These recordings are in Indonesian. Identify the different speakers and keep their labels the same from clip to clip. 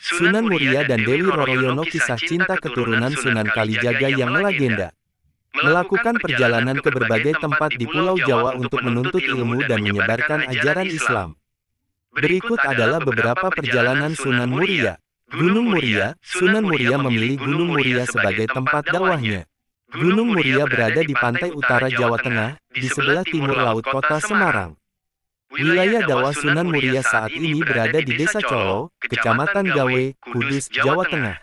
Speaker 1: Sunan Muria dan Dewi Roroyono kisah cinta keturunan Sunan Kalijaga yang melegenda. Melakukan perjalanan ke berbagai tempat di Pulau Jawa untuk menuntut ilmu dan menyebarkan ajaran Islam. Berikut adalah beberapa perjalanan Sunan Muria. Gunung Muria, Sunan Muria memilih Gunung Muria sebagai tempat dakwahnya. Gunung Muria berada di pantai utara Jawa Tengah, di sebelah timur laut kota Semarang. Wilayah dakwah Sunan Muria saat ini berada di Desa Colo, Kecamatan Gawe, Kudus, Jawa Tengah.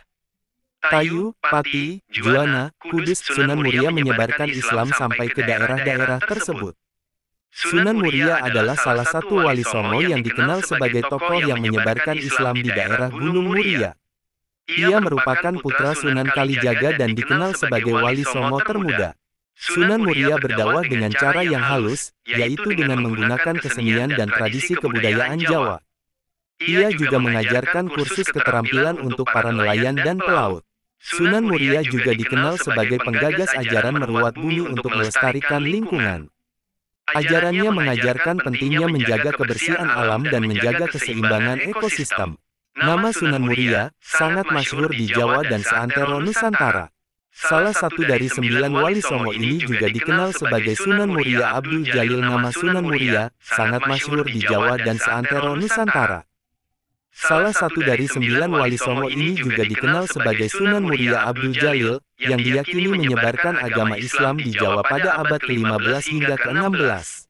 Speaker 1: Tayu, Pati, Juwana, Kudus, Sunan Muria menyebarkan Islam sampai ke daerah-daerah tersebut. Sunan Muria adalah salah satu wali Songo yang dikenal sebagai tokoh yang menyebarkan Islam di daerah Gunung Muria. Ia merupakan putra Sunan Kalijaga dan dikenal sebagai wali Songo termuda. Sunan Muria berdakwah dengan cara yang halus, yaitu dengan menggunakan kesenian dan tradisi kebudayaan Jawa. Ia juga mengajarkan kursus keterampilan untuk para nelayan dan pelaut. Sunan Muria juga dikenal sebagai penggagas ajaran merawat bumi untuk melestarikan lingkungan. Ajarannya mengajarkan pentingnya menjaga kebersihan alam dan menjaga keseimbangan ekosistem. Nama Sunan Muria sangat masyhur di Jawa dan seantero Nusantara. Salah satu dari 9 wali Songo ini juga dikenal sebagai Sunan Muria Abdul Jalil. Nama Sunan Muria sangat masyhur di Jawa dan seantero Nusantara. Salah satu dari 9 wali Songo ini juga dikenal sebagai Sunan Muria Abdul Jalil, yang diyakini menyebarkan agama Islam di Jawa pada abad ke-15 hingga ke-16.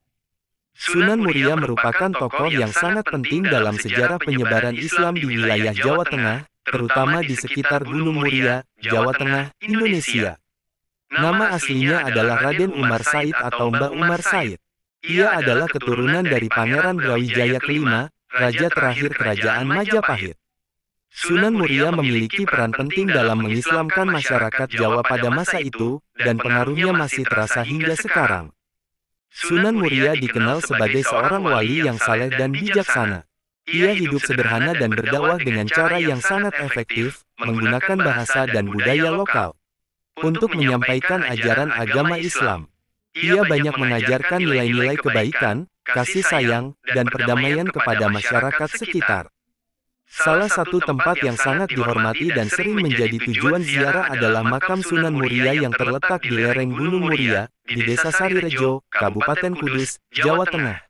Speaker 1: Sunan Muria merupakan tokoh yang sangat penting dalam sejarah penyebaran Islam di wilayah Jawa Tengah, terutama di sekitar Gunung Muria, Jawa Tengah, Indonesia. Nama aslinya adalah Raden Umar Said atau Mbah Umar Said. Ia adalah keturunan dari Pangeran Brawijaya kelima, raja terakhir Kerajaan Majapahit. Sunan Muria memiliki peran penting dalam mengislamkan masyarakat Jawa pada masa itu, dan pengaruhnya masih terasa hingga sekarang. Sunan Muria dikenal sebagai seorang wali yang saleh dan bijaksana. Ia hidup sederhana dan berdakwah dengan cara yang sangat efektif, menggunakan bahasa dan budaya lokal untuk menyampaikan ajaran agama Islam. Ia banyak mengajarkan nilai-nilai kebaikan, kasih sayang, dan perdamaian kepada masyarakat sekitar. Salah satu tempat yang sangat dihormati dan sering menjadi tujuan ziarah adalah makam Sunan Muria yang terletak di lereng Gunung Muria, di Desa Sarirejo, Kabupaten Kudus, Jawa Tengah.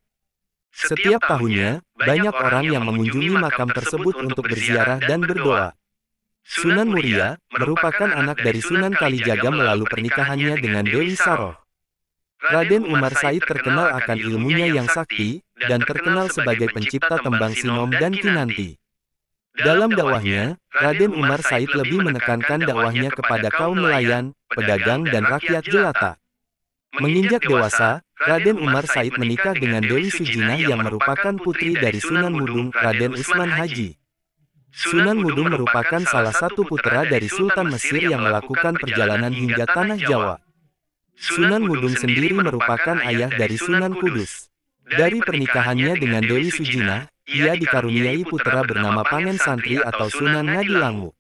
Speaker 1: Setiap tahunnya, banyak orang yang mengunjungi makam tersebut untuk berziarah dan berdoa. Sunan Muria merupakan anak dari Sunan Kalijaga melalui pernikahannya dengan Dewi Saroh. Raden Umar Said terkenal akan ilmunya yang sakti, dan terkenal sebagai pencipta tembang sinom dan kinanti. Dalam dakwahnya, Raden Umar Said lebih menekankan dakwahnya kepada kaum nelayan, pedagang dan rakyat jelata. Menginjak dewasa, Raden Umar Said menikah dengan Dewi Sujinah yang merupakan putri dari Sunan Mudung, Raden Usman Haji. Sunan Mudung merupakan salah satu putra dari Sultan Mesir yang melakukan perjalanan hingga Tanah Jawa. Sunan Mudung sendiri merupakan ayah dari Sunan Kudus. Dari pernikahannya dengan Dewi Sujinah, ia dikaruniai putra bernama Pangen Santri atau Sunan Ngadilangu.